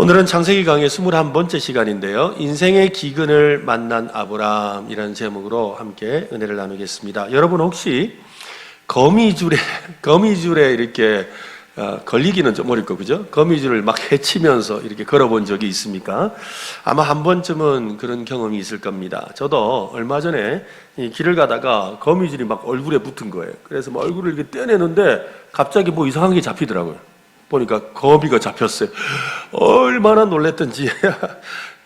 오늘은 창세기 강의 21번째 시간인데요. 인생의 기근을 만난 아브라함이라는 제목으로 함께 은혜를 나누겠습니다. 여러분 혹시 거미줄에 이렇게 걸리기는 좀 어렵고 그죠? 거미줄을 막 헤치면서 이렇게 걸어본 적이 있습니까? 아마 한 번쯤은 그런 경험이 있을 겁니다. 저도 얼마 전에 이 길을 가다가 거미줄이 막 얼굴에 붙은 거예요. 그래서 막 얼굴을 이렇게 떼내는데 갑자기 뭐 이상한 게 잡히더라고요. 보니까 거미가 잡혔어요. 얼마나 놀랬던지.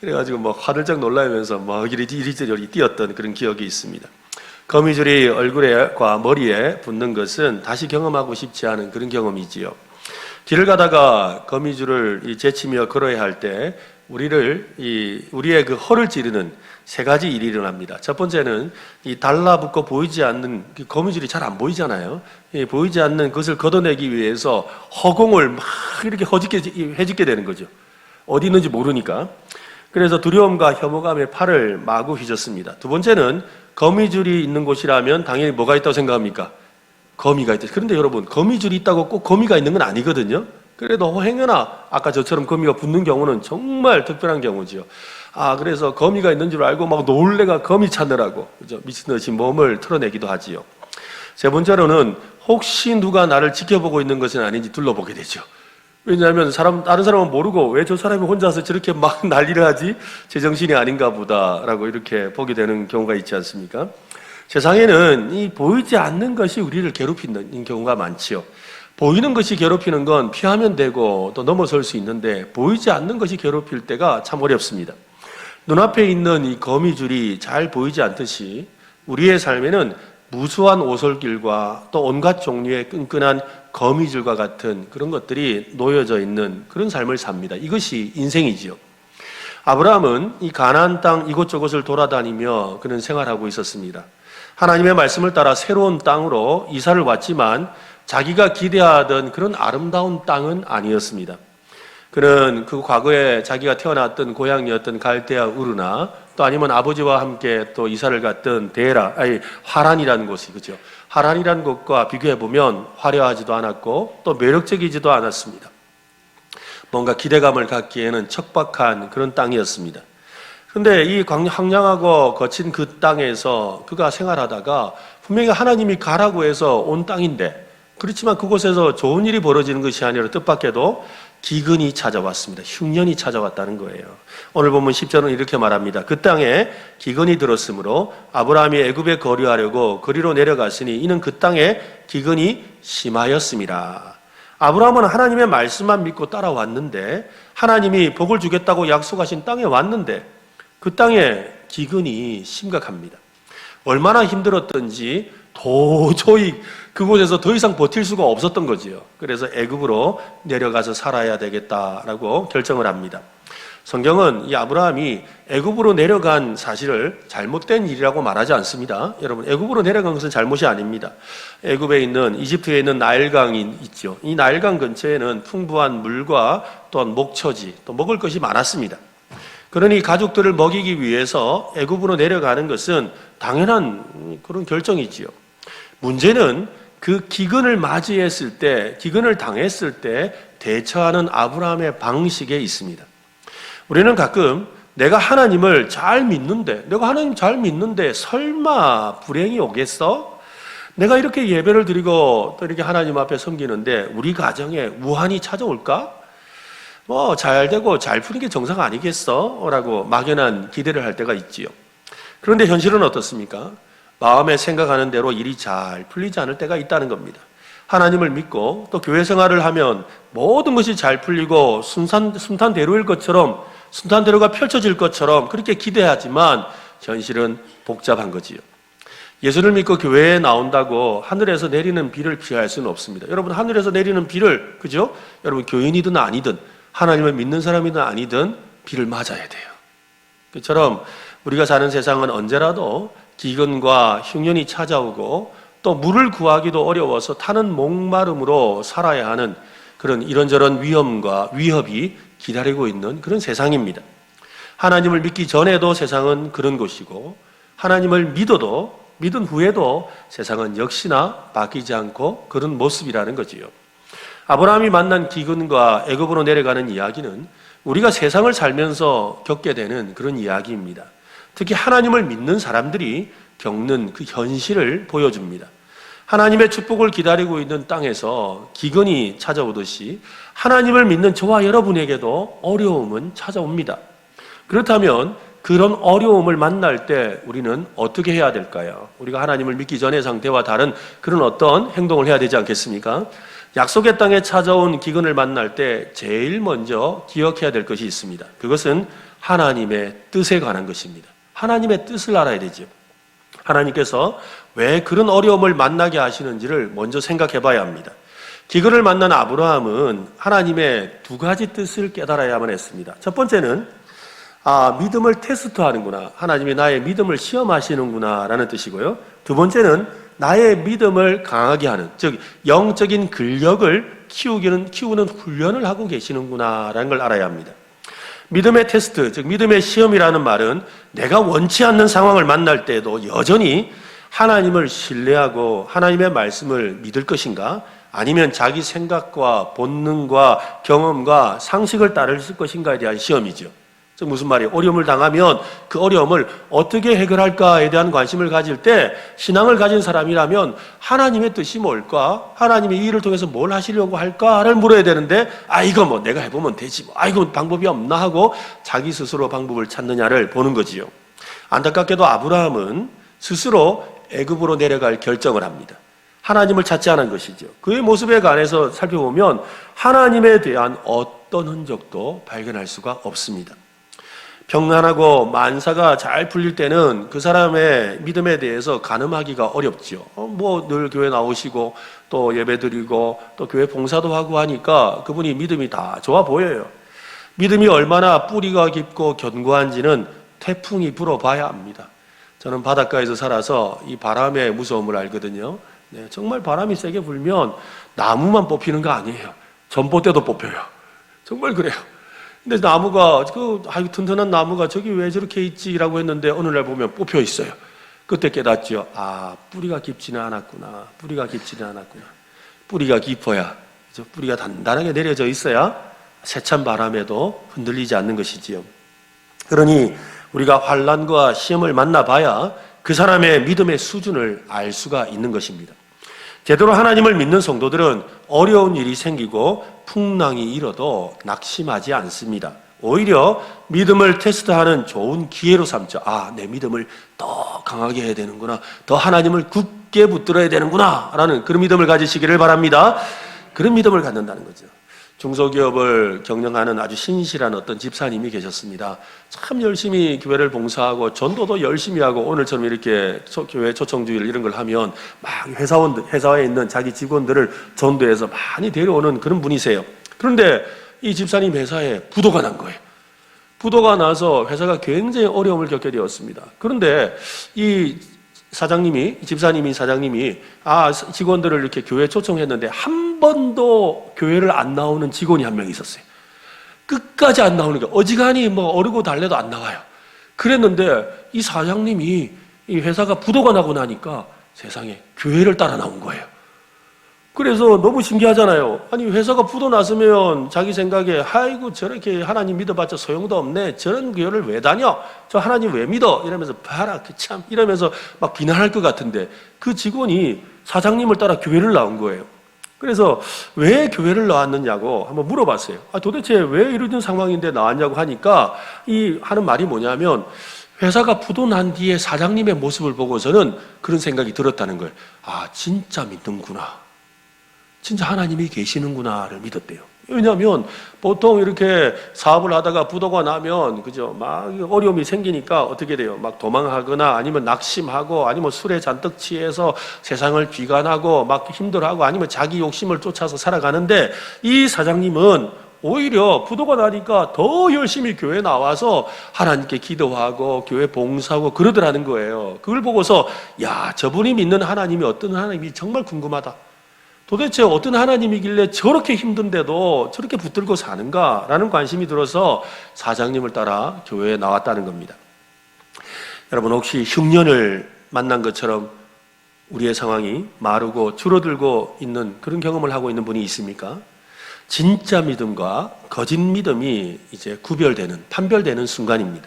그래가지고 막 화들짝 놀라면서 막 이리저리 뛰었던 그런 기억이 있습니다. 거미줄이 얼굴과 머리에 붙는 것은 다시 경험하고 싶지 않은 그런 경험이지요. 길을 가다가 거미줄을 제치며 걸어야 할 때 우리의 그 허를 찌르는 세 가지 일이 일어납니다. 첫 번째는 이 달라붙고 보이지 않는 거미줄이 잘 안 보이잖아요. 보이지 않는 것을 걷어내기 위해서 허공을 막 이렇게 헤집게 되는 거죠. 어디 있는지 모르니까. 그래서 두려움과 혐오감에 팔을 마구 휘젓습니다. 두 번째는 거미줄이 있는 곳이라면 당연히 뭐가 있다고 생각합니까? 거미가 있다. 그런데 여러분, 거미줄이 있다고 꼭 거미가 있는 건 아니거든요. 그래도 행여나 아까 저처럼 거미가 붙는 경우는 정말 특별한 경우지요. 그래서 거미가 있는 줄 알고 막 놀래가 거미 찾느라고 그죠? 미친듯이 몸을 털어내기도 하지요. 세 번째로는 혹시 누가 나를 지켜보고 있는 것은 아닌지 둘러보게 되죠. 왜냐하면 다른 사람은 모르고 왜 저 사람이 혼자서 저렇게 막 난리를 하지? 제정신이 아닌가 보다라고 이렇게 보게 되는 경우가 있지 않습니까? 세상에는 이 보이지 않는 것이 우리를 괴롭히는 경우가 많지요. 보이는 것이 괴롭히는 건 피하면 되고 또 넘어설 수 있는데 보이지 않는 것이 괴롭힐 때가 참 어렵습니다. 눈앞에 있는 이 거미줄이 잘 보이지 않듯이 우리의 삶에는 무수한 오솔길과 또 온갖 종류의 끈끈한 거미줄과 같은 그런 것들이 놓여져 있는 그런 삶을 삽니다. 이것이 인생이지요. 아브라함은 이 가나안 땅 이곳저곳을 돌아다니며 그는 생활하고 있었습니다. 하나님의 말씀을 따라 새로운 땅으로 이사를 왔지만 자기가 기대하던 그런 아름다운 땅은 아니었습니다. 그는 그 과거에 자기가 태어났던 고향이었던 갈대아 우르나 또 아니면 아버지와 함께 또 이사를 갔던 하란이라는 곳이 그죠. 하란이라는 곳과 비교해 보면 화려하지도 않았고 또 매력적이지도 않았습니다. 뭔가 기대감을 갖기에는 척박한 그런 땅이었습니다. 그런데 이 황량하고 거친 그 땅에서 그가 생활하다가 분명히 하나님이 가라고 해서 온 땅인데 그렇지만 그곳에서 좋은 일이 벌어지는 것이 아니라 뜻밖에도 기근이 찾아왔습니다. 흉년이 찾아왔다는 거예요. 오늘 본문 10절은 이렇게 말합니다. 그 땅에 기근이 들었으므로 아브라함이 애굽에 거류하려고 거리로 내려갔으니 이는 그 땅에 기근이 심하였습니다. 아브라함은 하나님의 말씀만 믿고 따라왔는데 하나님이 복을 주겠다고 약속하신 땅에 왔는데 그 땅에 기근이 심각합니다. 얼마나 힘들었던지 도저히 그곳에서 더 이상 버틸 수가 없었던 거지요. 그래서 애굽으로 내려가서 살아야 되겠다라고 결정을 합니다. 성경은 이 아브라함이 애굽으로 내려간 사실을 잘못된 일이라고 말하지 않습니다. 여러분, 애굽으로 내려간 것은 잘못이 아닙니다. 애굽에 있는 이집트에 있는 나일강이 있죠. 이 나일강 근처에는 풍부한 물과 또한 목초지, 또 먹을 것이 많았습니다. 그러니 가족들을 먹이기 위해서 애굽으로 내려가는 것은 당연한 그런 결정이지요. 문제는 그 기근을 맞이했을 때, 기근을 당했을 때 대처하는 아브라함의 방식에 있습니다. 우리는 가끔 내가 하나님을 잘 믿는데, 내가 하나님 잘 믿는데 설마 불행이 오겠어? 내가 이렇게 예배를 드리고 또 이렇게 하나님 앞에 섬기는데 우리 가정에 우환이 찾아올까? 잘 되고 잘 푸는 게 정상 아니겠어? 라고 막연한 기대를 할 때가 있지요. 그런데 현실은 어떻습니까? 마음에 생각하는 대로 일이 잘 풀리지 않을 때가 있다는 겁니다. 하나님을 믿고 또 교회 생활을 하면 모든 것이 잘 풀리고 순탄대로일 것처럼, 순탄대로가 펼쳐질 것처럼 그렇게 기대하지만 현실은 복잡한 거지요. 예수를 믿고 교회에 나온다고 하늘에서 내리는 비를 피할 수는 없습니다. 여러분, 하늘에서 내리는 비를, 그죠? 여러분, 교인이든 아니든 하나님을 믿는 사람이든 아니든 비를 맞아야 돼요. 그처럼 우리가 사는 세상은 언제라도 기근과 흉년이 찾아오고 또 물을 구하기도 어려워서 타는 목마름으로 살아야 하는 그런 이런저런 위협이 기다리고 있는 그런 세상입니다. 하나님을 믿기 전에도 세상은 그런 곳이고 하나님을 믿은 후에도 세상은 역시나 바뀌지 않고 그런 모습이라는 거지요. 아브라함이 만난 기근과 애굽으로 내려가는 이야기는 우리가 세상을 살면서 겪게 되는 그런 이야기입니다. 특히 하나님을 믿는 사람들이 겪는 그 현실을 보여줍니다. 하나님의 축복을 기다리고 있는 땅에서 기근이 찾아오듯이 하나님을 믿는 저와 여러분에게도 어려움은 찾아옵니다. 그렇다면 그런 어려움을 만날 때 우리는 어떻게 해야 될까요? 우리가 하나님을 믿기 전의 상태와 다른 그런 어떤 행동을 해야 되지 않겠습니까? 약속의 땅에 찾아온 기근을 만날 때 제일 먼저 기억해야 될 것이 있습니다. 그것은 하나님의 뜻에 관한 것입니다. 하나님의 뜻을 알아야 되죠. 하나님께서 왜 그런 어려움을 만나게 하시는지를 먼저 생각해 봐야 합니다. 기근을 만난 아브라함은 하나님의 두 가지 뜻을 깨달아야만 했습니다. 첫 번째는 믿음을 테스트하는구나. 하나님이 나의 믿음을 시험하시는구나 라는 뜻이고요. 두 번째는 나의 믿음을 강하게 하는, 즉 영적인 근력을 키우는 훈련을 하고 계시는구나 라는 걸 알아야 합니다. 믿음의 테스트, 즉 믿음의 시험이라는 말은 내가 원치 않는 상황을 만날 때에도 여전히 하나님을 신뢰하고 하나님의 말씀을 믿을 것인가, 아니면 자기 생각과 본능과 경험과 상식을 따를 것인가에 대한 시험이죠. 즉 무슨 말이에요? 어려움을 당하면 그 어려움을 어떻게 해결할까에 대한 관심을 가질 때 신앙을 가진 사람이라면 하나님의 뜻이 뭘까? 하나님이 이 일을 통해서 뭘 하시려고 할까를 물어야 되는데 이거 뭐 내가 해보면 되지 뭐. 이거 방법이 없나 하고 자기 스스로 방법을 찾느냐를 보는 거지요. 안타깝게도 아브라함은 스스로 애굽으로 내려갈 결정을 합니다. 하나님을 찾지 않은 것이죠. 그의 모습에 관해서 살펴보면 하나님에 대한 어떤 흔적도 발견할 수가 없습니다. 평안하고 만사가 잘 풀릴 때는 그 사람의 믿음에 대해서 가늠하기가 어렵죠. 뭐 늘 교회 나오시고 또 예배드리고 또 교회 봉사도 하고 하니까 그분이 믿음이 다 좋아 보여요. 믿음이 얼마나 뿌리가 깊고 견고한지는 태풍이 불어봐야 합니다. 저는 바닷가에서 살아서 이 바람의 무서움을 알거든요. 네, 정말 바람이 세게 불면 나무만 뽑히는 거 아니에요. 전봇대도 뽑혀요. 정말 그래요. 근데 나무가 튼튼한 나무가 저기 왜 저렇게 있지라고 했는데 어느 날 보면 뽑혀 있어요. 그때 깨닫죠. 뿌리가 깊지는 않았구나. 뿌리가 깊지는 않았구나. 뿌리가 깊어야, 뿌리가 단단하게 내려져 있어야 세찬 바람에도 흔들리지 않는 것이지요. 그러니 우리가 환난과 시험을 만나봐야 그 사람의 믿음의 수준을 알 수가 있는 것입니다. 제대로 하나님을 믿는 성도들은 어려운 일이 생기고 풍랑이 일어도 낙심하지 않습니다. 오히려 믿음을 테스트하는 좋은 기회로 삼죠. 내 믿음을 더 강하게 해야 되는구나. 더 하나님을 굳게 붙들어야 되는구나. 라는 그런 믿음을 가지시기를 바랍니다. 그런 믿음을 갖는다는 거죠. 중소기업을 경영하는 아주 신실한 어떤 집사님이 계셨습니다. 참 열심히 교회를 봉사하고 전도도 열심히 하고 오늘처럼 이렇게 교회 초청주일 이런 걸 하면 막 회사에 있는 자기 직원들을 전도해서 많이 데려오는 그런 분이세요. 그런데 이 집사님 회사에 부도가 난 거예요. 부도가 나서 회사가 굉장히 어려움을 겪게 되었습니다. 그런데 이 집사님이 사장님이 직원들을 이렇게 교회에 초청했는데 한 번도 교회를 안 나오는 직원이 한 명 있었어요. 끝까지 안 나오는 게 어지간히 어르고 달래도 안 나와요. 그랬는데 이 사장님이 이 회사가 부도가 나고 나니까 세상에 교회를 따라 나온 거예요. 그래서 너무 신기하잖아요. 아니 회사가 부도 났으면 자기 생각에 저렇게 하나님 믿어봤자 소용도 없네. 저런 교회를 왜 다녀? 저 하나님 왜 믿어? 이러면서 봐라 참 이러면서 막 비난할 것 같은데 그 직원이 사장님을 따라 교회를 나온 거예요. 그래서 왜 교회를 나왔느냐고 한번 물어봤어요. 도대체 왜 이런 상황인데 나왔냐고 하니까 하는 말이 뭐냐면 회사가 부도 난 뒤에 사장님의 모습을 보고서는 그런 생각이 들었다는 거예요. 진짜 믿는구나. 진짜 하나님이 계시는구나를 믿었대요. 왜냐하면 보통 이렇게 사업을 하다가 부도가 나면 막 어려움이 생기니까 어떻게 돼요? 막 도망하거나 아니면 낙심하고 아니면 술에 잔뜩 취해서 세상을 비관하고 막 힘들어하고 아니면 자기 욕심을 쫓아서 살아가는데 이 사장님은 오히려 부도가 나니까 더 열심히 교회 나와서 하나님께 기도하고 교회 봉사하고 그러더라는 거예요. 그걸 보고서 저분이 믿는 하나님이 어떤 하나님이 정말 궁금하다. 도대체 어떤 하나님이길래 저렇게 힘든데도 저렇게 붙들고 사는가라는 관심이 들어서 사장님을 따라 교회에 나왔다는 겁니다. 여러분 혹시 흉년을 만난 것처럼 우리의 상황이 마르고 줄어들고 있는 그런 경험을 하고 있는 분이 있습니까? 진짜 믿음과 거짓 믿음이 이제 구별되는, 판별되는 순간입니다.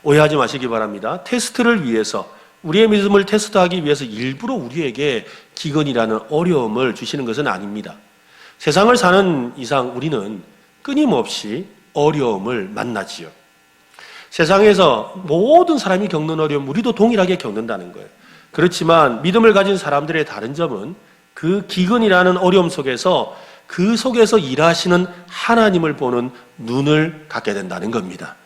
오해하지 마시기 바랍니다. 테스트를 위해서, 우리의 믿음을 테스트하기 위해서 일부러 우리에게 기근이라는 어려움을 주시는 것은 아닙니다. 세상을 사는 이상 우리는 끊임없이 어려움을 만나지요. 세상에서 모든 사람이 겪는 어려움, 우리도 동일하게 겪는다는 거예요. 그렇지만 믿음을 가진 사람들의 다른 점은 그 기근이라는 어려움 속에서 그 속에서 일하시는 하나님을 보는 눈을 갖게 된다는 겁니다.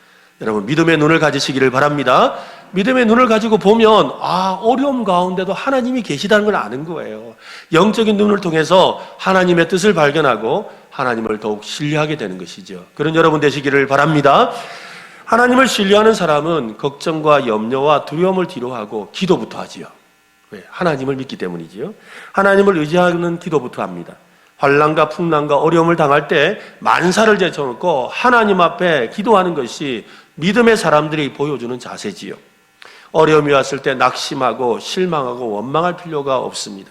여러분, 믿음의 눈을 가지시기를 바랍니다. 믿음의 눈을 가지고 보면 어려움 가운데도 하나님이 계시다는 걸 아는 거예요. 영적인 눈을 통해서 하나님의 뜻을 발견하고 하나님을 더욱 신뢰하게 되는 것이죠. 그런 여러분 되시기를 바랍니다. 하나님을 신뢰하는 사람은 걱정과 염려와 두려움을 뒤로하고 기도부터 하지요. 왜? 하나님을 믿기 때문이지요. 하나님을 의지하는 기도부터 합니다. 환난과 풍랑과 어려움을 당할 때 만사를 제쳐놓고 하나님 앞에 기도하는 것이 믿음의 사람들이 보여주는 자세지요. 어려움이 왔을 때 낙심하고 실망하고 원망할 필요가 없습니다.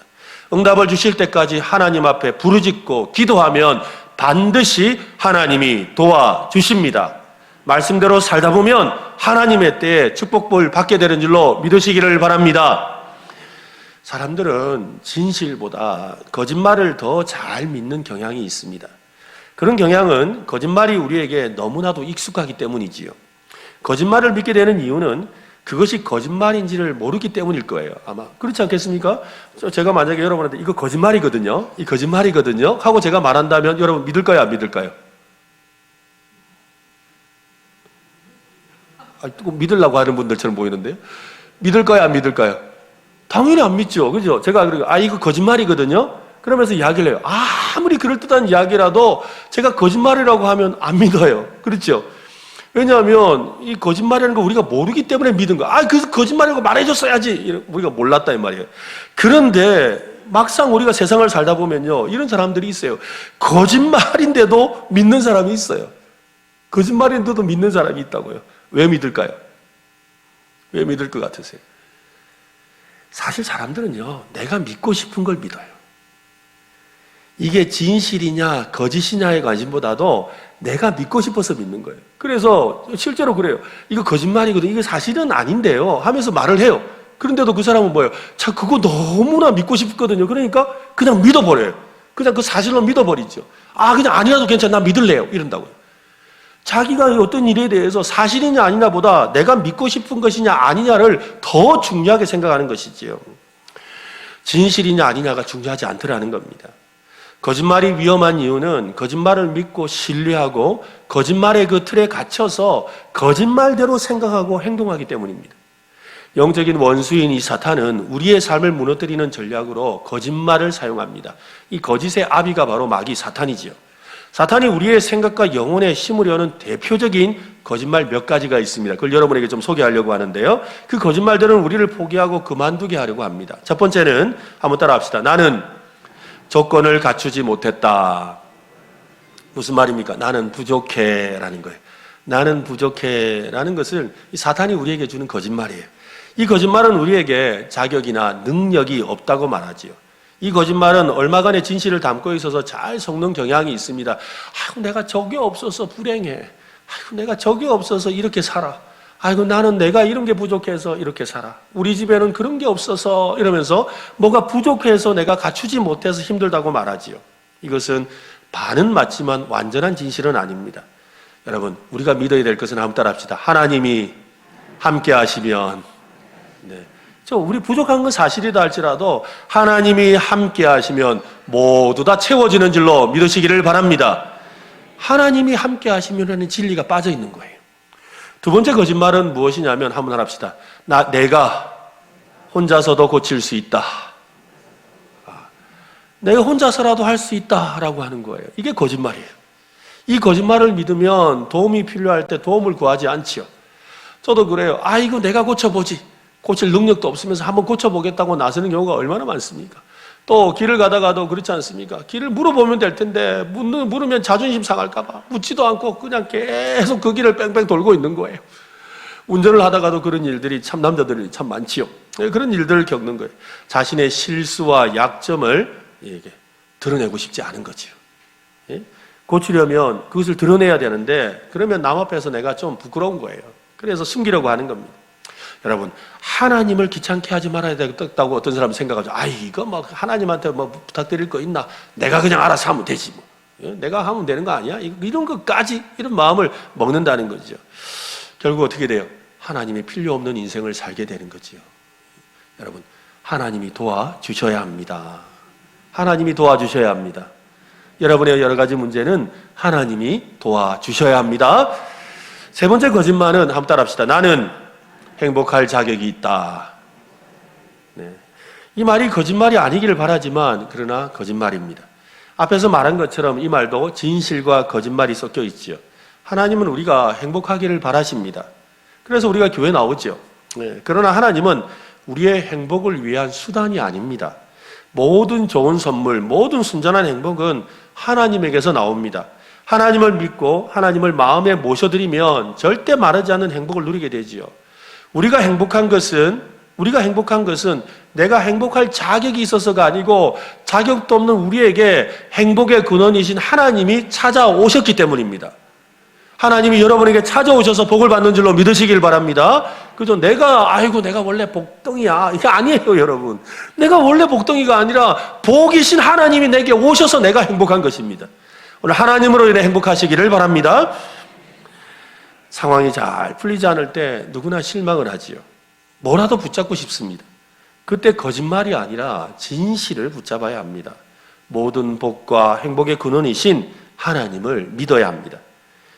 응답을 주실 때까지 하나님 앞에 부르짖고 기도하면 반드시 하나님이 도와주십니다. 말씀대로 살다 보면 하나님의 때에 축복을 받게 되는 줄로 믿으시기를 바랍니다. 사람들은 진실보다 거짓말을 더 잘 믿는 경향이 있습니다. 그런 경향은 거짓말이 우리에게 너무나도 익숙하기 때문이지요. 거짓말을 믿게 되는 이유는 그것이 거짓말인지를 모르기 때문일 거예요. 아마 그렇지 않겠습니까? 제가 만약에 여러분한테 이거 거짓말이거든요, 이 거짓말이거든요 하고 제가 말한다면 여러분 믿을까요, 안 믿을까요? 믿으려고 하는 분들처럼 보이는데요. 믿을까요, 안 믿을까요? 당연히 안 믿죠. 그죠? 제가 이거 거짓말이거든요? 그러면서 이야기를 해요. 아무리 그럴듯한 이야기라도 제가 거짓말이라고 하면 안 믿어요. 그렇죠? 왜냐하면 이 거짓말이라는 거 우리가 모르기 때문에 믿은 거야. 그 거짓말이라고 말해줬어야지. 우리가 몰랐다 이 말이에요. 그런데 막상 우리가 세상을 살다 보면요, 이런 사람들이 있어요. 거짓말인데도 믿는 사람이 있어요. 거짓말인데도 믿는 사람이 있다고요. 왜 믿을까요? 왜 믿을 것 같으세요? 사실 사람들은요, 내가 믿고 싶은 걸 믿어요. 이게 진실이냐 거짓이냐의 관심보다도 내가 믿고 싶어서 믿는 거예요. 그래서 실제로 그래요. 이거 거짓말이거든, 이거 사실은 아닌데요 하면서 말을 해요. 그런데도 그 사람은 뭐예요? 그거 너무나 믿고 싶거든요. 그러니까 그냥 믿어버려요. 그냥 그 사실로 믿어버리죠. 그냥 아니라도 괜찮아, 나 믿을래요 이런다고요. 자기가 어떤 일에 대해서 사실이냐 아니냐 보다 내가 믿고 싶은 것이냐 아니냐를 더 중요하게 생각하는 것이지요. 진실이냐 아니냐가 중요하지 않더라는 겁니다. 거짓말이 위험한 이유는 거짓말을 믿고 신뢰하고 거짓말의 그 틀에 갇혀서 거짓말대로 생각하고 행동하기 때문입니다. 영적인 원수인 이 사탄은 우리의 삶을 무너뜨리는 전략으로 거짓말을 사용합니다. 이 거짓의 아비가 바로 마귀 사탄이지요. 사탄이 우리의 생각과 영혼에 심으려는 대표적인 거짓말 몇 가지가 있습니다. 그걸 여러분에게 좀 소개하려고 하는데요. 그 거짓말들은 우리를 포기하고 그만두게 하려고 합니다. 첫 번째는 한번 따라 합시다. 나는 조건을 갖추지 못했다. 무슨 말입니까? 나는 부족해 라는 거예요. 나는 부족해 라는 것을 이 사탄이 우리에게 주는 거짓말이에요. 이 거짓말은 우리에게 자격이나 능력이 없다고 말하지요. 이 거짓말은 얼마간의 진실을 담고 있어서 잘 속는 경향이 있습니다. 내가 적이 없어서 불행해. 내가 적이 없어서 이렇게 살아. 나는 내가 이런 게 부족해서 이렇게 살아. 우리 집에는 그런 게 없어서 이러면서 뭐가 부족해서 내가 갖추지 못해서 힘들다고 말하지요. 이것은 반은 맞지만 완전한 진실은 아닙니다. 여러분, 우리가 믿어야 될 것은 한번 따라합시다. 하나님이 함께 하시면, 우리 부족한 건 사실이다 할지라도 하나님이 함께 하시면 모두 다 채워지는 줄로 믿으시기를 바랍니다. 하나님이 함께 하시면 진리가 빠져 있는 거예요. 두 번째 거짓말은 무엇이냐면 한번 합시다. 내가 혼자서도 고칠 수 있다. 내가 혼자서라도 할 수 있다라고 하는 거예요. 이게 거짓말이에요. 이 거짓말을 믿으면 도움이 필요할 때 도움을 구하지 않지요. 저도 그래요. 이거 내가 고쳐보지. 고칠 능력도 없으면서 한번 고쳐보겠다고 나서는 경우가 얼마나 많습니까? 또 길을 가다가도 그렇지 않습니까? 길을 물어보면 될 텐데 물으면 자존심 상할까 봐 묻지도 않고 그냥 계속 그 길을 뺑뺑 돌고 있는 거예요. 운전을 하다가도 그런 일들이 참 남자들이 참 많지요. 그런 일들을 겪는 거예요. 자신의 실수와 약점을 드러내고 싶지 않은 거지요. 고치려면 그것을 드러내야 되는데 그러면 남 앞에서 내가 좀 부끄러운 거예요. 그래서 숨기려고 하는 겁니다. 여러분, 하나님을 귀찮게 하지 말아야 되겠다고 어떤 사람은 생각하죠. 이거 뭐 하나님한테 뭐 부탁드릴 거 있나? 내가 그냥 알아서 하면 되지 뭐. 내가 하면 되는 거 아니야? 이런 것까지 이런 마음을 먹는다는 거죠. 결국 어떻게 돼요? 하나님이 필요 없는 인생을 살게 되는 거지요. 여러분, 하나님이 도와주셔야 합니다. 하나님이 도와주셔야 합니다. 여러분의 여러 가지 문제는 하나님이 도와주셔야 합니다. 세 번째 거짓말은 한번 따라합시다. 나는 행복할 자격이 있다. 네. 이 말이 거짓말이 아니기를 바라지만 그러나 거짓말입니다. 앞에서 말한 것처럼 이 말도 진실과 거짓말이 섞여 있지요. 하나님은 우리가 행복하기를 바라십니다. 그래서 우리가 교회 나오죠. 네. 그러나 하나님은 우리의 행복을 위한 수단이 아닙니다. 모든 좋은 선물, 모든 순전한 행복은 하나님에게서 나옵니다. 하나님을 믿고 하나님을 마음에 모셔드리면 절대 마르지 않는 행복을 누리게 되지요. 우리가 행복한 것은 내가 행복할 자격이 있어서가 아니고 자격도 없는 우리에게 행복의 근원이신 하나님이 찾아오셨기 때문입니다. 하나님이 여러분에게 찾아오셔서 복을 받는 줄로 믿으시길 바랍니다. 그죠? 내가 원래 복덩이야. 이게 아니에요, 여러분. 내가 원래 복덩이가 아니라 복이신 하나님이 내게 오셔서 내가 행복한 것입니다. 오늘 하나님으로 인해 행복하시기를 바랍니다. 상황이 잘 풀리지 않을 때 누구나 실망을 하지요. 뭐라도 붙잡고 싶습니다. 그때 거짓말이 아니라 진실을 붙잡아야 합니다. 모든 복과 행복의 근원이신 하나님을 믿어야 합니다.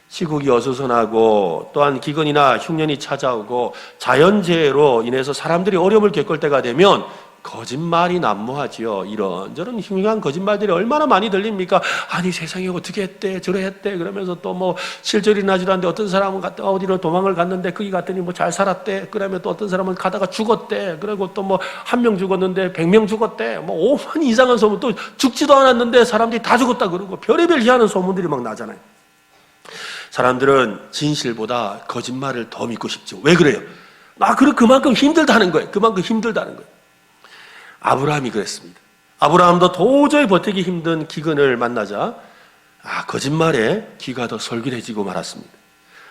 시국이 어수선하고 또한 기근이나 흉년이 찾아오고 자연재해로 인해서 사람들이 어려움을 겪을 때가 되면 거짓말이 난무하지요. 이런저런 흉흉한 거짓말들이 얼마나 많이 들립니까? 아니 세상에 어떻게 했대 저래 그러면서 또 뭐 실절이 나지도 않는데 어떤 사람은 어디로 도망을 갔는데 거기 갔더니 뭐 잘 살았대. 그러면 또 어떤 사람은 가다가 죽었대. 그리고 또 뭐 1명 죽었는데 100명 죽었대. 뭐 오만 이상한 소문, 또 죽지도 않았는데 사람들이 다 죽었다 그러고 별의별 희한한 소문들이 막 나잖아요. 사람들은 진실보다 거짓말을 더 믿고 싶죠. 왜 그래요? 그만큼 힘들다는 거예요. 아브라함이 그랬습니다. 아브라함도 도저히 버티기 힘든 기근을 만나자 거짓말에 귀가 더 솔깃해지고 말았습니다.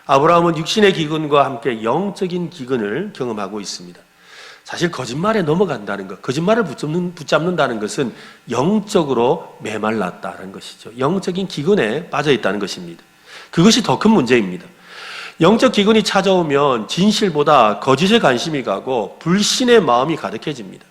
아브라함은 육신의 기근과 함께 영적인 기근을 경험하고 있습니다. 사실 거짓말에 넘어간다는 것, 거짓말을 붙잡는다는 것은 영적으로 메말랐다는 것이죠. 영적인 기근에 빠져 있다는 것입니다. 그것이 더 큰 문제입니다. 영적 기근이 찾아오면 진실보다 거짓에 관심이 가고 불신의 마음이 가득해집니다.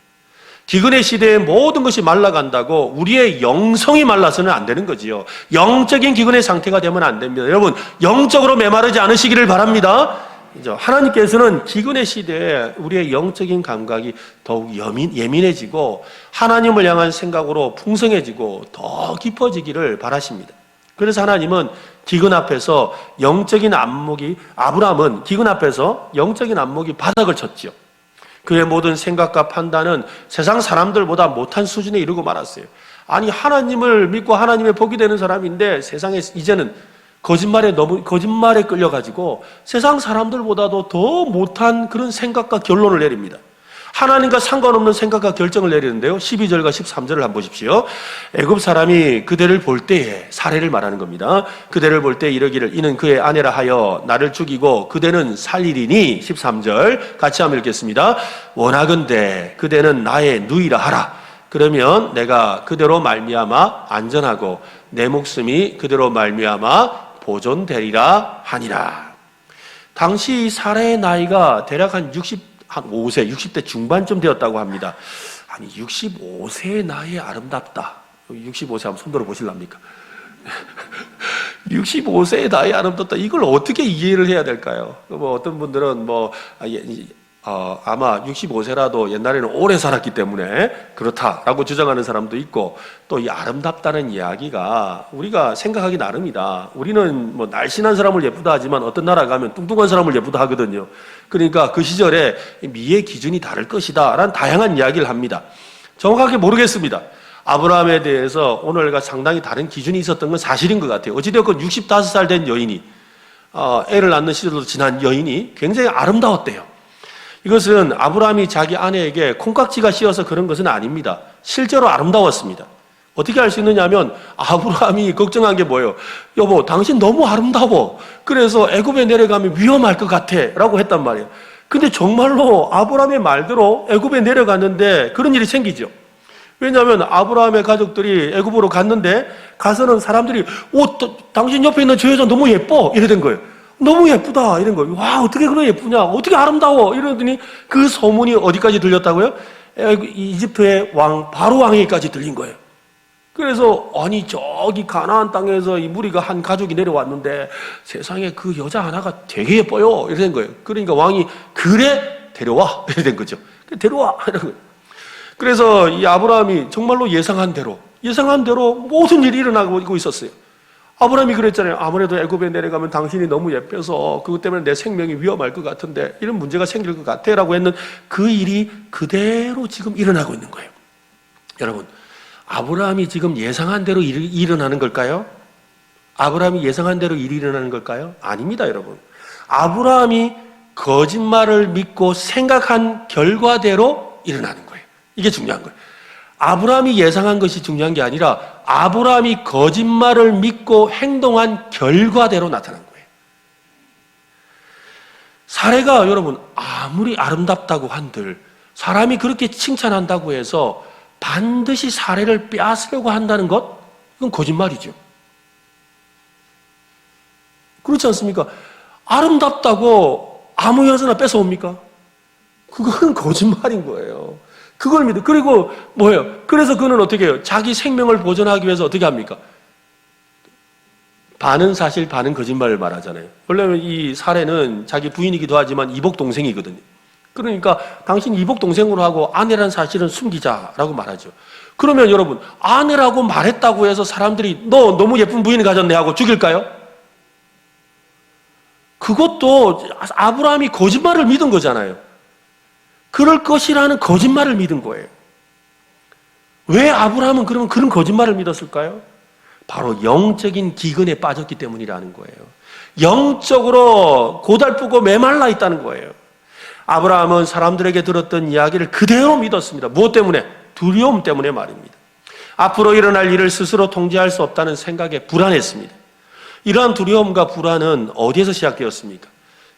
기근의 시대에 모든 것이 말라간다고 우리의 영성이 말라서는 안 되는 거지요. 영적인 기근의 상태가 되면 안 됩니다. 여러분, 영적으로 메마르지 않으시기를 바랍니다. 하나님께서는 기근의 시대에 우리의 영적인 감각이 더욱 예민해지고 하나님을 향한 생각으로 풍성해지고 더 깊어지기를 바라십니다. 그래서 하나님은 기근 앞에서 아브라함은 기근 앞에서 영적인 안목이 바닥을 쳤지요. 그의 모든 생각과 판단은 세상 사람들보다 못한 수준에 이르고 말았어요. 아니, 하나님을 믿고 하나님의 복이 되는 사람인데 세상에 이제는 거짓말에 끌려가지고 세상 사람들보다도 더 못한 그런 생각과 결론을 내립니다. 하나님과 상관없는 생각과 결정을 내리는데요. 12절과 13절을 한번 보십시오. 애굽 사람이 그대를 볼 때에, 사례를 말하는 겁니다. 그대를 볼 때 이르기를 이는 그의 아내라 하여 나를 죽이고 그대는 살리리니 13절 같이 한번 읽겠습니다. 원하건대 그대는 나의 누이라 하라. 그러면 내가 그대로 말미암아 안전하고 내 목숨이 그대로 말미암아 보존되리라 하니라. 당시 사례의 나이가 대략 한 60대 중반쯤 되었다고 합니다. 아니 65세의 나이에 아름답다. 65세 한번 손들어 보실랍니까? 65세의 나이에 아름답다. 이걸 어떻게 이해를 해야 될까요? 뭐 어떤 분들은 아마 65세라도 옛날에는 오래 살았기 때문에 그렇다라고 주장하는 사람도 있고, 또 이 아름답다는 이야기가 우리가 생각하기 나름이다. 우리는 뭐 날씬한 사람을 예쁘다 하지만 어떤 나라 가면 뚱뚱한 사람을 예쁘다 하거든요. 그러니까 그 시절에 미의 기준이 다를 것이다 라는 다양한 이야기를 합니다. 정확하게 모르겠습니다. 아브라함에 대해서 오늘과 상당히 다른 기준이 있었던 건 사실인 것 같아요. 어찌되었건 65살 된 여인이 애를 낳는 시절도 지난 여인이 굉장히 아름다웠대요. 이것은 아브라함이 자기 아내에게 콩깍지가 씌어서 그런 것은 아닙니다. 실제로 아름다웠습니다. 어떻게 알 수 있느냐 하면 아브라함이 걱정한 게 뭐예요? 여보, 당신 너무 아름다워. 그래서 애굽에 내려가면 위험할 것 같아 라고 했단 말이에요. 근데 정말로 아브라함의 말대로 애굽에 내려갔는데 그런 일이 생기죠. 왜냐하면 아브라함의 가족들이 애굽으로 갔는데 가서는 사람들이 당신 옆에 있는 저 여자 너무 예뻐 이러던 거예요. 너무 예쁘다 이런 거예요. 와, 어떻게 그래 예쁘냐, 어떻게 아름다워 이러더니 그 소문이 어디까지 들렸다고요? 이집트의 왕 바로 왕에게까지 들린 거예요. 그래서 아니 저기 가나안 땅에서 이 무리가 한 가족이 내려왔는데 세상에 그 여자 하나가 되게 예뻐요 이런 거예요. 그러니까 왕이 그래 데려와 이런 거죠. 데려와 이런 거예요. 그래서 이 아브라함이 정말로 예상한 대로 모든 일이 일어나고 있었어요. 아브라함이 그랬잖아요. 아무래도 애굽에 내려가면 당신이 너무 예뻐서 그것 때문에 내 생명이 위험할 것 같은데 이런 문제가 생길 것 같아 라고 했는 그 일이 그대로 지금 일어나고 있는 거예요. 여러분, 아브라함이 지금 예상한 대로 일이 일어나는 걸까요? 아브라함이 예상한 대로 일이 일어나는 걸까요? 아닙니다, 여러분. 아브라함이 거짓말을 믿고 생각한 결과대로 일어나는 거예요. 이게 중요한 거예요. 아브라함이 예상한 것이 중요한 게 아니라 아브라함이 거짓말을 믿고 행동한 결과대로 나타난 거예요. 사례가 여러분 아무리 아름답다고 한들 사람이 그렇게 칭찬한다고 해서 반드시 사례를 빼앗으려고 한다는 것? 이건 거짓말이죠. 그렇지 않습니까? 아름답다고 아무 여자나 뺏어옵니까? 그건 거짓말인 거예요. 그걸 믿어. 그리고 뭐예요? 그래서 그는 어떻게 해요? 자기 생명을 보존하기 위해서 어떻게 합니까? 반은 사실 반은 거짓말을 말하잖아요. 원래는 이 사례는 자기 부인이기도 하지만 이복 동생이거든요. 그러니까 당신 이복 동생으로 하고 아내란 사실은 숨기자라고 말하죠. 그러면 여러분, 아내라고 말했다고 해서 사람들이 너 너무 예쁜 부인을 가졌네 하고 죽일까요? 그것도 아브라함이 거짓말을 믿은 거잖아요. 그럴 것이라는 거짓말을 믿은 거예요. 왜 아브라함은 그러면 그런 거짓말을 믿었을까요? 바로 영적인 기근에 빠졌기 때문이라는 거예요. 영적으로 고달프고 메말라 있다는 거예요. 아브라함은 사람들에게 들었던 이야기를 그대로 믿었습니다. 무엇 때문에? 두려움 때문에 말입니다. 앞으로 일어날 일을 스스로 통제할 수 없다는 생각에 불안했습니다. 이러한 두려움과 불안은 어디에서 시작되었습니까?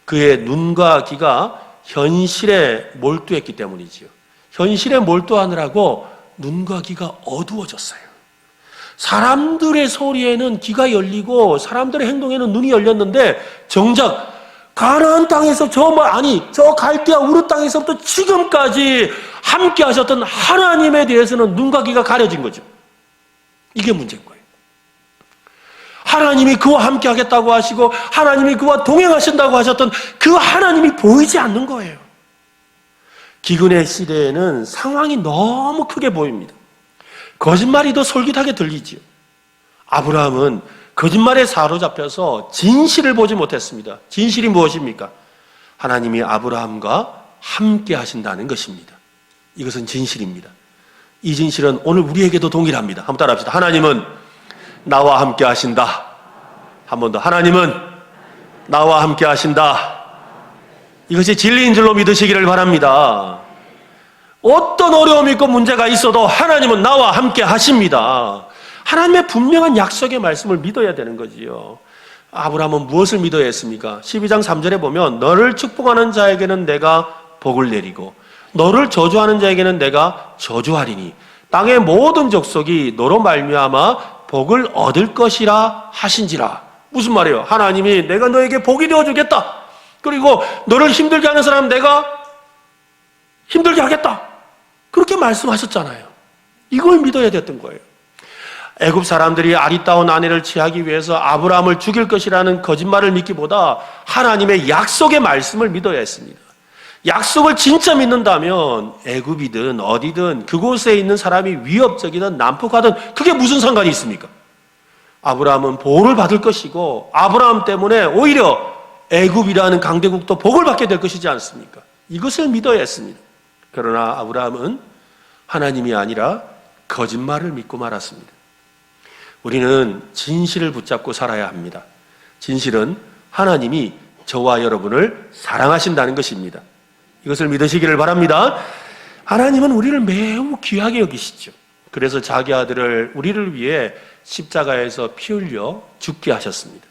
그의 눈과 귀가 현실에 몰두했기 때문이지요. 현실에 몰두하느라고 눈과 귀가 어두워졌어요. 사람들의 소리에는 귀가 열리고 사람들의 행동에는 눈이 열렸는데 정작 가나안 땅에서 저 갈대아 우르 땅에서부터 지금까지 함께 하셨던 하나님에 대해서는 눈과 귀가 가려진 거죠. 이게 문제인 거예요. 하나님이 그와 함께 하겠다고 하시고 하나님이 그와 동행하신다고 하셨던 그 하나님이 보이지 않는 거예요. 기근의 시대에는 상황이 너무 크게 보입니다. 거짓말이 더 솔깃하게 들리지요. 아브라함은 거짓말에 사로잡혀서 진실을 보지 못했습니다. 진실이 무엇입니까? 하나님이 아브라함과 함께 하신다는 것입니다. 이것은 진실입니다. 이 진실은 오늘 우리에게도 동일합니다. 한번 따라합시다. 하나님은 나와 함께 하신다. 한 번 더. 하나님은 나와 함께 하신다. 이것이 진리인 줄로 믿으시기를 바랍니다. 어떤 어려움이 있고 문제가 있어도 하나님은 나와 함께 하십니다. 하나님의 분명한 약속의 말씀을 믿어야 되는 거지요. 아브라함은 무엇을 믿어야 했습니까? 12장 3절에 보면 너를 축복하는 자에게는 내가 복을 내리고 너를 저주하는 자에게는 내가 저주하리니 땅의 모든 족속이 너로 말미암아 복을 얻을 것이라 하신지라. 무슨 말이에요? 하나님이 내가 너에게 복이 되어주겠다. 그리고 너를 힘들게 하는 사람 내가 힘들게 하겠다. 그렇게 말씀하셨잖아요. 이걸 믿어야 됐던 거예요. 애굽 사람들이 아리따운 아내를 취하기 위해서 아브라함을 죽일 것이라는 거짓말을 믿기보다 하나님의 약속의 말씀을 믿어야 했습니다. 약속을 진짜 믿는다면 애굽이든 어디든 그곳에 있는 사람이 위협적이든 난폭하든 그게 무슨 상관이 있습니까? 아브라함은 보호를 받을 것이고 아브라함 때문에 오히려 애굽이라는 강대국도 복을 받게 될 것이지 않습니까? 이것을 믿어야 했습니다. 그러나 아브라함은 하나님이 아니라 거짓말을 믿고 말았습니다. 우리는 진실을 붙잡고 살아야 합니다. 진실은 하나님이 저와 여러분을 사랑하신다는 것입니다. 이것을 믿으시기를 바랍니다. 하나님은 우리를 매우 귀하게 여기시죠. 그래서 자기 아들을 우리를 위해 십자가에서 피 흘려 죽게 하셨습니다.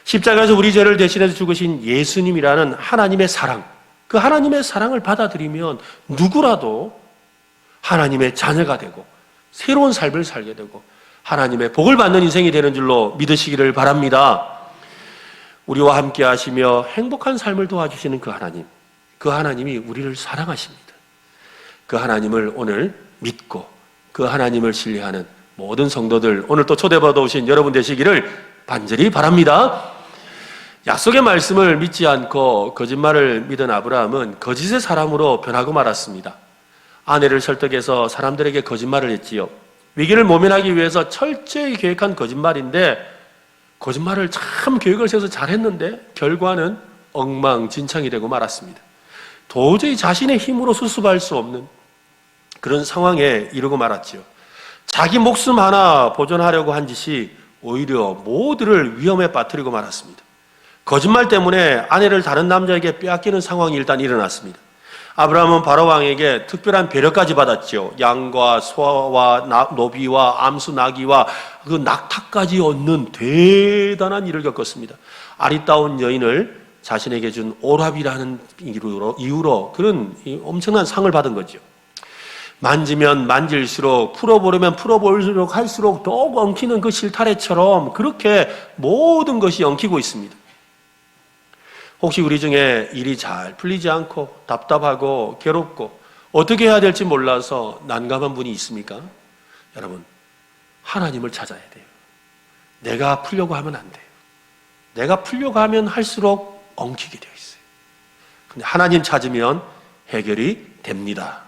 십자가에서 우리 죄를 대신해서 죽으신 예수님이라는 하나님의 사랑, 그 하나님의 사랑을 받아들이면 누구라도 하나님의 자녀가 되고 새로운 삶을 살게 되고 하나님의 복을 받는 인생이 되는 줄로 믿으시기를 바랍니다. 우리와 함께 하시며 행복한 삶을 도와주시는 그 하나님이 우리를 사랑하십니다. 그 하나님을 오늘 믿고 그 하나님을 신뢰하는 모든 성도들, 오늘 또 초대받아 오신 여러분 되시기를 간절히 바랍니다. 약속의 말씀을 믿지 않고 거짓말을 믿은 아브라함은 거짓의 사람으로 변하고 말았습니다. 아내를 설득해서 사람들에게 거짓말을 했지요. 위기를 모면하기 위해서 철저히 계획한 거짓말인데 거짓말을 참 계획을 세워서 잘했는데 결과는 엉망진창이 되고 말았습니다. 도저히 자신의 힘으로 수습할 수 없는 그런 상황에 이르고 말았지요. 자기 목숨 하나 보존하려고 한 짓이 오히려 모두를 위험에 빠뜨리고 말았습니다. 거짓말 때문에 아내를 다른 남자에게 빼앗기는 상황이 일단 일어났습니다. 아브라함은 바로 왕에게 특별한 배려까지 받았죠. 양과 소와 노비와 암수 나귀와 그 낙타까지 얻는 대단한 일을 겪었습니다. 아리따운 여인을 자신에게 준 오랍이라는 이유로 그런 엄청난 상을 받은 거죠. 만지면 만질수록, 풀어보려면 풀어볼수록 할수록 더욱 엉키는 그 실타래처럼 그렇게 모든 것이 엉키고 있습니다. 혹시 우리 중에 일이 잘 풀리지 않고 답답하고 괴롭고 어떻게 해야 될지 몰라서 난감한 분이 있습니까? 여러분, 하나님을 찾아야 돼요. 내가 풀려고 하면 안 돼요. 내가 풀려고 하면 할수록 엉키게 되어 있어요. 근데 하나님 찾으면 해결이 됩니다.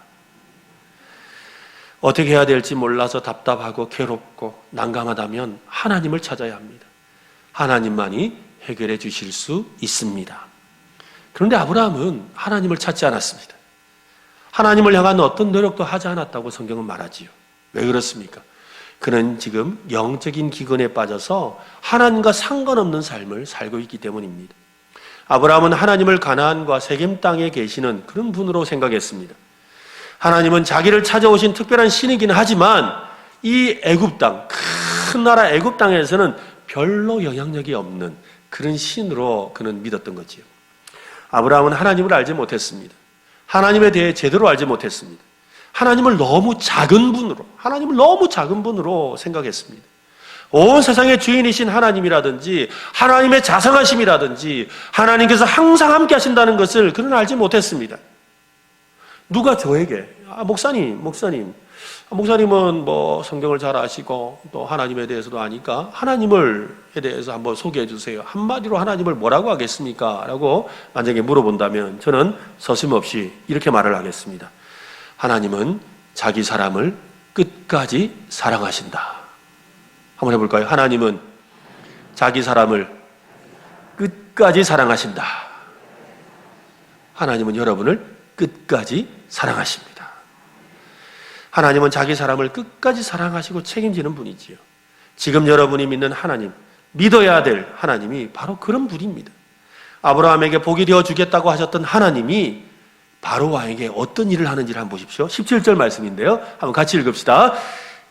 어떻게 해야 될지 몰라서 답답하고 괴롭고 난감하다면 하나님을 찾아야 합니다. 하나님만이 해결해 주실 수 있습니다. 그런데 아브라함은 하나님을 찾지 않았습니다. 하나님을 향한 어떤 노력도 하지 않았다고 성경은 말하지요. 왜 그렇습니까? 그는 지금 영적인 기근에 빠져서 하나님과 상관없는 삶을 살고 있기 때문입니다. 아브라함은 하나님을 가나안과 세겜 땅에 계시는 그런 분으로 생각했습니다. 하나님은 자기를 찾아오신 특별한 신이긴 하지만 이 애굽 땅, 큰 나라 애굽 땅에서는 별로 영향력이 없는 그런 신으로 그는 믿었던 거지요. 아브라함은 하나님을 알지 못했습니다. 하나님에 대해 제대로 알지 못했습니다. 하나님을 너무 작은 분으로 생각했습니다. 온 세상의 주인이신 하나님이라든지 하나님의 자상하심이라든지 하나님께서 항상 함께 하신다는 것을 그는 알지 못했습니다. 누가 저에게 목사님은 뭐 성경을 잘 아시고 또 하나님에 대해서도 아니까 하나님에 대해서 한번 소개해 주세요. 한마디로 하나님을 뭐라고 하겠습니까? 라고 만약에 물어본다면 저는 서슴없이 이렇게 말을 하겠습니다. 하나님은 자기 사람을 끝까지 사랑하신다. 한번 해볼까요? 하나님은 자기 사람을 끝까지 사랑하신다. 하나님은 여러분을 끝까지 사랑하십니다. 하나님은 자기 사람을 끝까지 사랑하시고 책임지는 분이지요. 지금 여러분이 믿는 하나님, 믿어야 될 하나님이 바로 그런 분입니다. 아브라함에게 복이 되어 주겠다고 하셨던 하나님이 바로 왕에게 어떤 일을 하는지를 한번 보십시오. 17절 말씀인데요. 한번 같이 읽읍시다.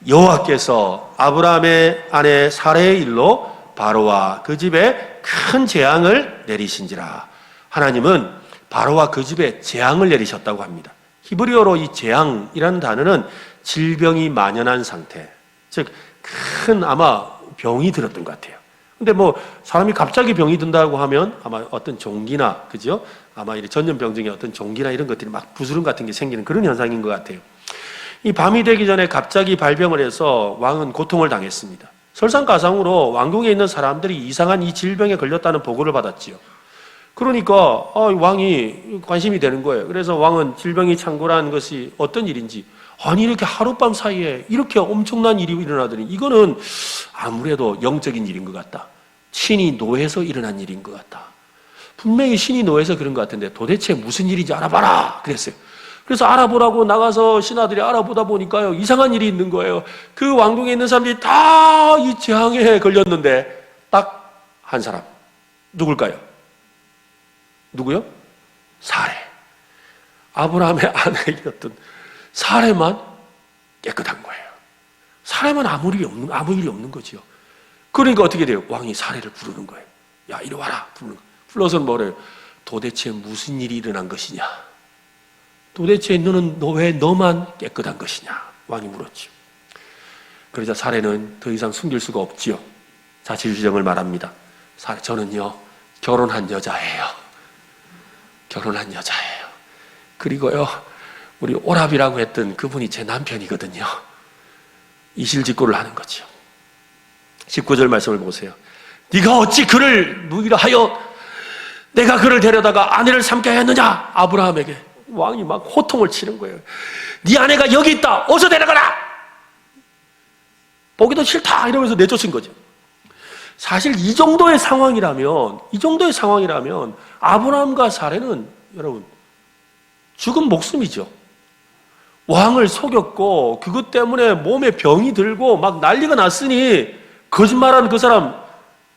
여호와께서 아브라함의 아내 사레의 일로 바로와 그 집에 큰 재앙을 내리신지라. 하나님은 바로와 그 집에 재앙을 내리셨다고 합니다. 히브리어로 이 재앙이라는 단어는 질병이 만연한 상태, 즉 큰 아마 병이 들었던 것 같아요. 근데 뭐 사람이 갑자기 병이 든다고 하면 아마 어떤 종기나 그죠? 아마 이 전염병 중에 어떤 종기나 이런 것들이 막 부스럼 같은 게 생기는 그런 현상인 것 같아요. 이 밤이 되기 전에 갑자기 발병을 해서 왕은 고통을 당했습니다. 설상가상으로 왕궁에 있는 사람들이 이상한 이 질병에 걸렸다는 보고를 받았지요. 그러니까 왕이 관심이 되는 거예요. 그래서 왕은 질병이 창궐한 것이 어떤 일인지, 아니 이렇게 하룻밤 사이에 이렇게 엄청난 일이 일어나더니 이거는 아무래도 영적인 일인 것 같다. 신이 노해서 일어난 일인 것 같다. 분명히 신이 노해서 그런 것 같은데 도대체 무슨 일인지 알아봐라 그랬어요. 그래서 알아보라고 나가서 신하들이 알아보다 보니까요, 이상한 일이 있는 거예요. 그 왕궁에 있는 사람들이 다 이 재앙에 걸렸는데 딱 한 사람, 누굴까요? 누구요? 사레. 아브라함의 아내였던 사레만 깨끗한 거예요. 사람은 아무 일이 없는 거지요. 그러니까 어떻게 돼요? 왕이 사례를 부르는 거예요. 야, 이리 와라. 부르는 거예요. 불러서 뭐래요? 도대체 무슨 일이 일어난 것이냐? 도대체 너는 왜 너만 깨끗한 것이냐? 왕이 물었죠. 그러자 사례는 더 이상 숨길 수가 없지요. 자취주정을 말합니다. 저는요, 결혼한 여자예요. 결혼한 여자예요. 그리고요, 우리 오랍이라고 했던 그분이 제 남편이거든요. 이실직고를 하는 거죠. 19절 말씀을 보세요. 네가 어찌 그를 누이라 하여 내가 그를 데려다가 아내를 삼게 하였느냐? 아브라함에게 왕이 막 호통을 치는 거예요. 네 아내가 여기 있다. 어서 데려가라. 보기도 싫다 이러면서 내쫓은 거죠. 사실 이 정도의 상황이라면 아브라함과 사례는 여러분 죽은 목숨이죠. 왕을 속였고 그것 때문에 몸에 병이 들고 막 난리가 났으니 거짓말하는 그 사람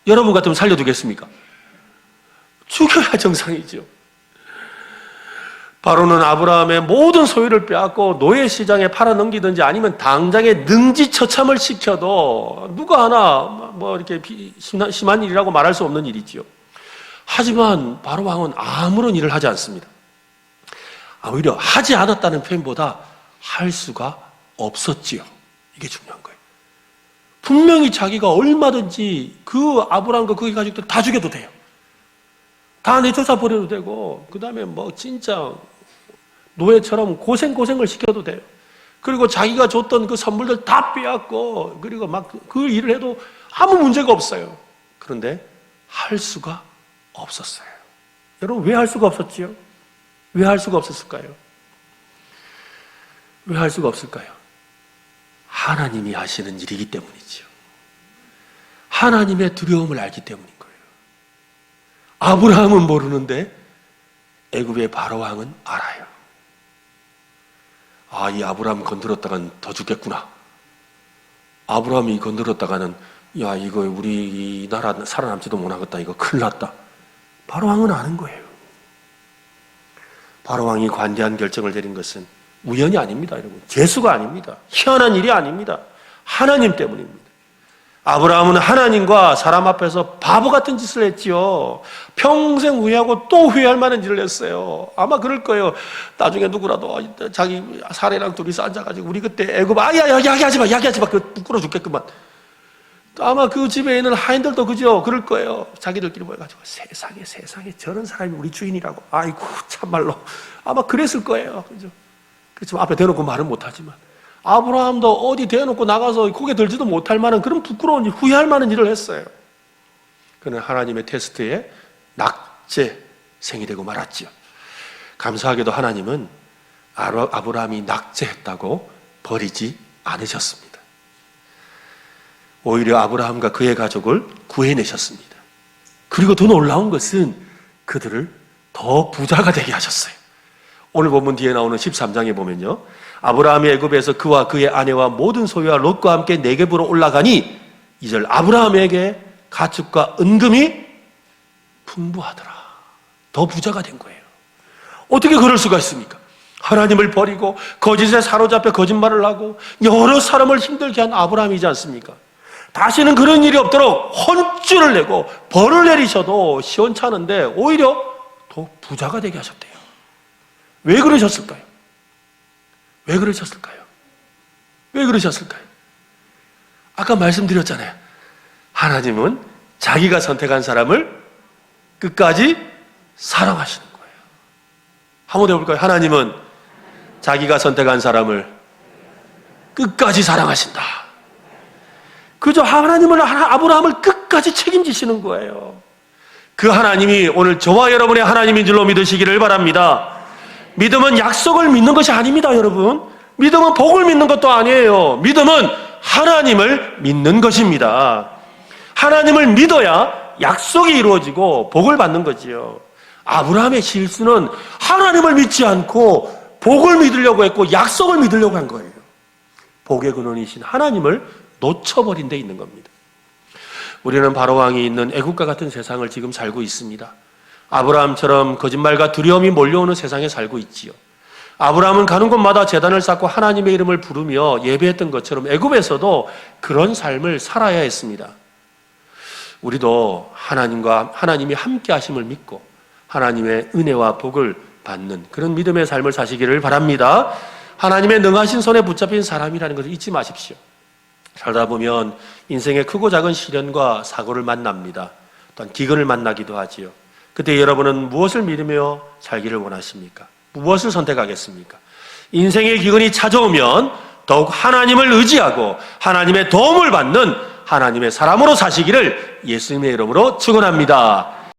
여러분 같으면 살려두겠습니까? 죽여야 정상이죠. 바로는 아브라함의 모든 소유를 빼앗고 노예 시장에 팔아넘기든지 아니면 당장에 능지처참을 시켜도 누가 하나 뭐 이렇게 심한 일이라고 말할 수 없는 일이지요. 하지만 바로 왕은 아무런 일을 하지 않습니다. 오히려 하지 않았다는 표현보다 할 수가 없었지요. 이게 중요한 거예요. 분명히 자기가 얼마든지 그 아브라함과 그의 가족들 다 죽여도 돼요. 다 내쫓아 버려도 되고, 그 다음에 뭐 진짜 노예처럼 고생을 시켜도 돼요. 그리고 자기가 줬던 그 선물들 다 빼앗고, 그리고 막 그 일을 해도 아무 문제가 없어요. 그런데 할 수가 없었어요. 여러분, 왜 할 수가 없었지요? 왜 할 수가 없었을까요? 왜 할 수가 없을까요? 하나님이 하시는 일이기 때문이지요. 하나님의 두려움을 알기 때문인 거예요. 아브라함은 모르는데 애굽의 바로왕은 알아요. 이 아브라함 건드렸다간 더 죽겠구나. 아브라함이 건드렸다가는 야, 이거 우리 나라 살아남지도 못하겠다. 이거 큰일 났다. 바로왕은 아는 거예요. 바로왕이 관대한 결정을 내린 것은 우연이 아닙니다, 여러분. 재수가 아닙니다. 희한한 일이 아닙니다. 하나님 때문입니다. 아브라함은 하나님과 사람 앞에서 바보 같은 짓을 했지요. 평생 후회하고 또 후회할 만한 일을 했어요. 아마 그럴 거예요. 나중에 누구라도 자기 사례랑 둘이서 앉아가지고 우리 그때 애굽 야기하지 마. 그거 부끄러워 죽겠구만. 아마 그 집에 있는 하인들도 그죠? 그럴 거예요. 자기들끼리 모여가지고 세상에 저런 사람이 우리 주인이라고. 아이고 참말로 아마 그랬을 거예요. 그죠? 그렇지만 앞에 대놓고 말은 못하지만 아브라함도 어디 대놓고 나가서 고개 들지도 못할 만한 그런 부끄러운 일, 후회할 만한 일을 했어요. 그는 하나님의 테스트에 낙제생이 되고 말았지요. 감사하게도 하나님은 아브라함이 낙제했다고 버리지 않으셨습니다. 오히려 아브라함과 그의 가족을 구해내셨습니다. 그리고 더 놀라운 것은 그들을 더 부자가 되게 하셨어요. 오늘 본문 뒤에 나오는 13장에 보면요, 아브라함이 애굽에서 그와 그의 아내와 모든 소유와 롯과 함께 네겝으로 올라가니 2절 아브라함에게 가축과 은금이 풍부하더라. 더 부자가 된 거예요. 어떻게 그럴 수가 있습니까? 하나님을 버리고 거짓에 사로잡혀 거짓말을 하고 여러 사람을 힘들게 한 아브라함이지 않습니까? 다시는 그런 일이 없도록 혼쭐을 내고 벌을 내리셔도 시원찮은데 오히려 더 부자가 되게 하셨대요. 왜 그러셨을까요? 왜 그러셨을까요? 왜 그러셨을까요? 아까 말씀드렸잖아요. 하나님은 자기가 선택한 사람을 끝까지 사랑하시는 거예요. 한번 해볼까요? 하나님은 자기가 선택한 사람을 끝까지 사랑하신다. 그저 하나님을, 아브라함을 끝까지 책임지시는 거예요. 그 하나님이 오늘 저와 여러분의 하나님인 줄로 믿으시기를 바랍니다. 믿음은 약속을 믿는 것이 아닙니다, 여러분. 믿음은 복을 믿는 것도 아니에요. 믿음은 하나님을 믿는 것입니다. 하나님을 믿어야 약속이 이루어지고 복을 받는 거지요. 아브라함의 실수는 하나님을 믿지 않고 복을 믿으려고 했고 약속을 믿으려고 한 거예요. 복의 근원이신 하나님을 놓쳐버린 데 있는 겁니다. 우리는 바로왕이 있는 애국과 같은 세상을 지금 살고 있습니다. 아브라함처럼 거짓말과 두려움이 몰려오는 세상에 살고 있지요. 아브라함은 가는 곳마다 제단을 쌓고 하나님의 이름을 부르며 예배했던 것처럼 애굽에서도 그런 삶을 살아야 했습니다. 우리도 하나님이 함께 하심을 믿고 하나님의 은혜와 복을 받는 그런 믿음의 삶을 사시기를 바랍니다. 하나님의 능하신 손에 붙잡힌 사람이라는 것을 잊지 마십시오. 살다 보면 인생의 크고 작은 시련과 사고를 만납니다. 또한 기근을 만나기도 하지요. 그때 여러분은 무엇을 믿으며 살기를 원하십니까? 무엇을 선택하겠습니까? 인생의 기근이 찾아오면 더욱 하나님을 의지하고 하나님의 도움을 받는 하나님의 사람으로 사시기를 예수님의 이름으로 축원합니다.